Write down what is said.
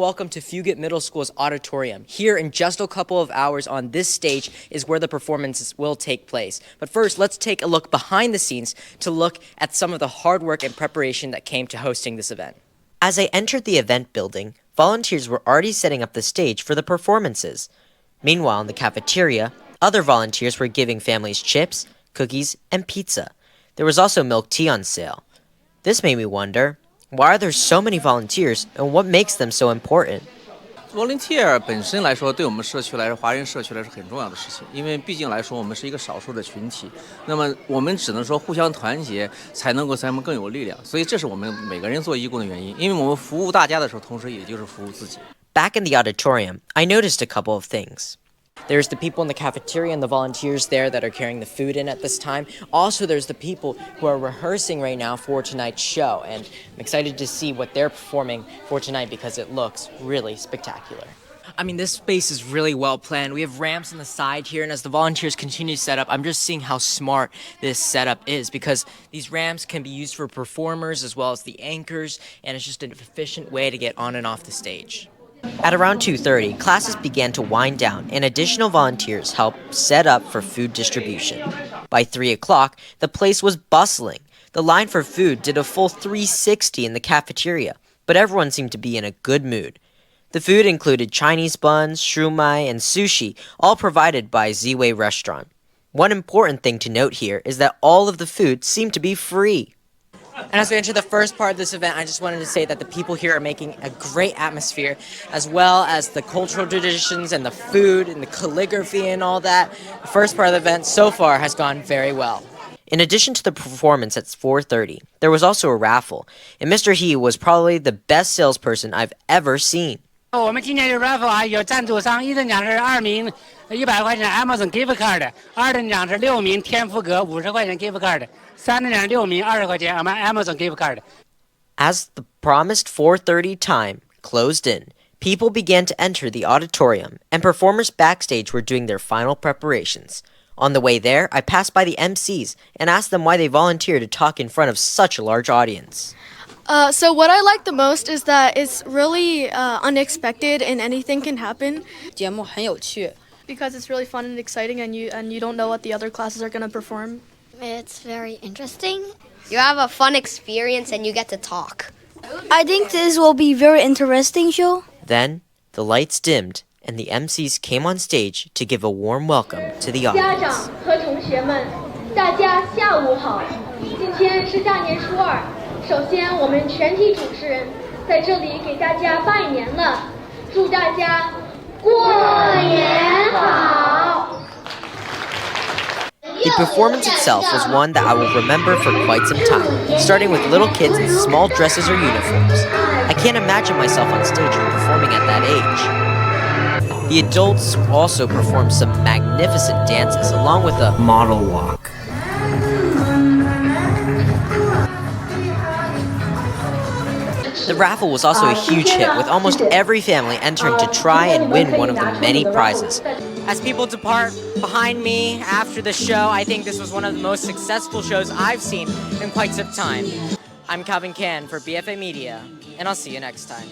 welcome to Fugate Middle School's auditorium. Here in just a couple of hours on this stage is where the performances will take place. But first, let's take a look behind the scenes to look at some of the hard work and preparation that came to hosting this event. As I entered the event building, volunteers were already setting up the stage for the performances. Meanwhile, in the cafeteria, other volunteers were giving families chips, cookies, and pizza. There was also milk tea on sale. This made me wonder, why are there so many volunteers and what makes them so important? Volunteer 本身来说，对我们社区来说，华人社区来说很重要的事情，因为毕竟来说，我们是一个少数的群体，那么我们只能说互相团结，才能够咱们更有力量。所以这是我们每个人做义工的原因，因为我们服务大家的时候，同时也就是服务自己。Back in the auditorium, I noticed a couple of things. There's the people in the cafeteria and the volunteers there that are carrying the food in at this time. Also, there's the people who are rehearsing right now for tonight's show. And I'm excited to see what they're performing for tonight because it looks really spectacular. I mean, this space is really well planned. We have ramps on the side here, and as the volunteers continue to set up, I'm just seeing how smart this setup is because these ramps can be used for performers as well as the anchors, and it's just an efficient way to get on and off the stage. At around 2:30, classes began to wind down and additional volunteers helped set up for food distribution. By 3 o'clock, the place was bustling. The line for food did a full 360 in the cafeteria, but everyone seemed to be in a good mood. The food included Chinese buns, shumai, and sushi, all provided by Ziwei Restaurant. One important thing to note here is that all of the food seemed to be free. And as we enter the first part of this event, I just wanted to say that the people here are making a great atmosphere, as well as the cultural traditions and the food and the calligraphy and all that. The first part of the event so far has gone very well. In addition to the performance at 4:30, there was also a raffle, and Mr. He was probably the best salesperson I've ever seen. 我们今年的 raffle 啊，有赞助商，一等奖是2名100块钱 Amazon gift card， 二等奖是6名天福阁50块钱 gift card， 三等奖6名20块钱 Amazon gift card。 As the promised 4:30 time closed in, people began to enter the auditorium, and performers backstage were doing their final preparations. On the way there, I passed by the MCs and asked them why they volunteered to talk in front of such a large audience. So what I like the most is that it's really unexpected and anything can happen. 节目很有趣 Because it's really fun and exciting and you don't know what the other classes are going to perform. It's very interesting. You have a fun experience and you get to talk. I think this will be very interesting show. Then, the lights dimmed and the MCs came on stage to give a warm welcome to the 家长 audience. 和同学们，大家下午好。今天是大年初二，首先我们全体主持人在这里给大家拜年了，祝大家过年好。 The performance itself was one that I will remember for quite some time, starting with little kids in small dresses or uniforms. I can't imagine myself on stage performing at that age. The adults also performed some magnificent dances along with a model walk. The raffle was also a huge hit, with almost every family entering to try and win one of the many prizes. As people depart behind me after the show, I think this was one of the most successful shows I've seen in quite some time. I'm Calvin Can for BFA Media, and I'll see you next time.